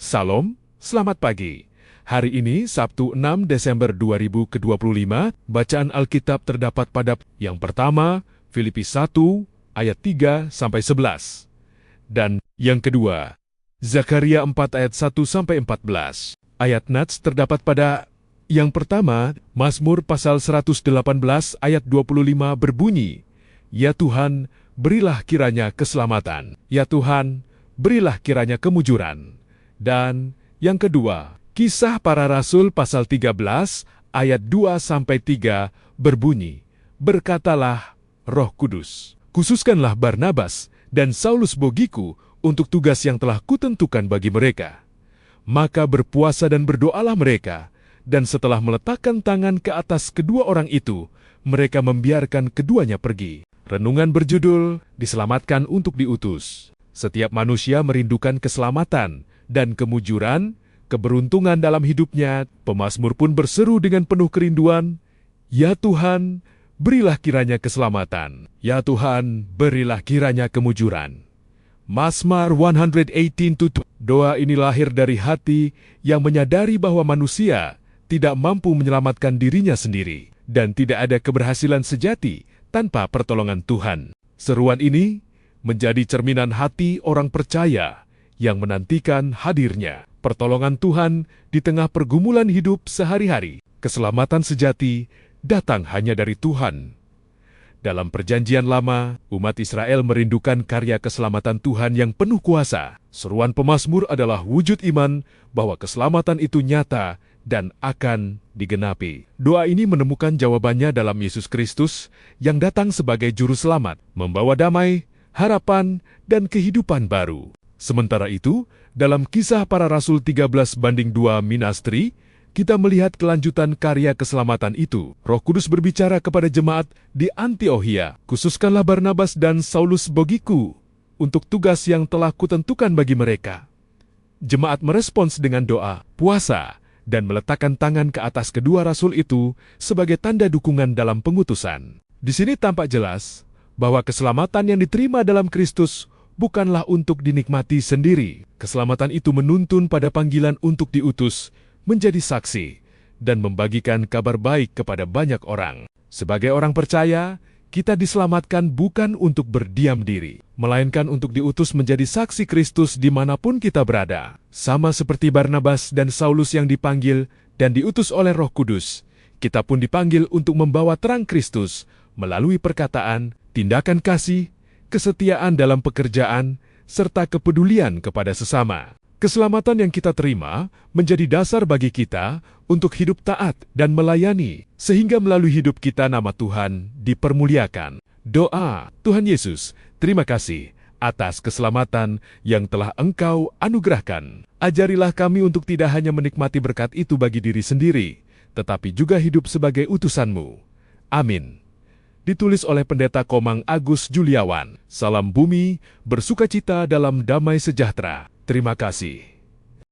Salam, selamat pagi. Hari ini, Sabtu 6 Desember 2025, bacaan Alkitab terdapat pada yang pertama, Filipi 1, ayat 3-11. Dan yang kedua, Zakaria 4 ayat 1-14. Ayat Nats terdapat pada yang pertama, Mazmur pasal 118 ayat 25 berbunyi, "Ya Tuhan, berilah kiranya keselamatan. Ya Tuhan, berilah kiranya kemujuran." Dan yang kedua, Kisah Para Rasul pasal 13 ayat 2-3 berbunyi, "Berkatalah Roh Kudus, khususkanlah Barnabas dan Saulus bagiku untuk tugas yang telah kutentukan bagi mereka." Maka berpuasa dan berdoalah mereka, dan setelah meletakkan tangan ke atas kedua orang itu, mereka membiarkan keduanya pergi. Renungan berjudul, Diselamatkan untuk Diutus. Setiap manusia merindukan keselamatan dan kemujuran, keberuntungan dalam hidupnya. Pemazmur pun berseru dengan penuh kerinduan, "Ya Tuhan, berilah kiranya keselamatan. Ya Tuhan, berilah kiranya kemujuran." Mazmur 118:2. Doa ini lahir dari hati yang menyadari bahwa manusia tidak mampu menyelamatkan dirinya sendiri dan tidak ada keberhasilan sejati tanpa pertolongan Tuhan. Seruan ini menjadi cerminan hati orang percaya yang menantikan hadirnya pertolongan Tuhan di tengah pergumulan hidup sehari-hari. Keselamatan sejati datang hanya dari Tuhan. Dalam Perjanjian Lama, umat Israel merindukan karya keselamatan Tuhan yang penuh kuasa. Seruan pemazmur adalah wujud iman bahwa keselamatan itu nyata dan akan digenapi. Doa ini menemukan jawabannya dalam Yesus Kristus yang datang sebagai juru selamat, membawa damai, harapan, dan kehidupan baru. Sementara itu, dalam Kisah Para Rasul 13:2 Minastri, kita melihat kelanjutan karya keselamatan itu. Roh Kudus berbicara kepada jemaat di Antiokhia, "Khususkanlah Barnabas dan Saulus bagiku untuk tugas yang telah kutentukan bagi mereka." Jemaat merespons dengan doa, puasa, dan meletakkan tangan ke atas kedua rasul itu sebagai tanda dukungan dalam pengutusan. Di sini tampak jelas bahwa keselamatan yang diterima dalam Kristus bukanlah untuk dinikmati sendiri. Keselamatan itu menuntun pada panggilan untuk diutus, menjadi saksi, dan membagikan kabar baik kepada banyak orang. Sebagai orang percaya, kita diselamatkan bukan untuk berdiam diri, melainkan untuk diutus menjadi saksi Kristus dimanapun kita berada. Sama seperti Barnabas dan Saulus yang dipanggil dan diutus oleh Roh Kudus, kita pun dipanggil untuk membawa terang Kristus melalui perkataan, tindakan kasih, kesetiaan dalam pekerjaan, serta kepedulian kepada sesama. Keselamatan yang kita terima menjadi dasar bagi kita untuk hidup taat dan melayani, sehingga melalui hidup kita nama Tuhan dipermuliakan. Doa, Tuhan Yesus, terima kasih atas keselamatan yang telah Engkau anugerahkan. Ajarilah kami untuk tidak hanya menikmati berkat itu bagi diri sendiri, tetapi juga hidup sebagai utusan-Mu. Amin. Ditulis oleh Pendeta Komang Agus Juliawan. Salam bumi, bersukacita dalam damai sejahtera. Terima kasih.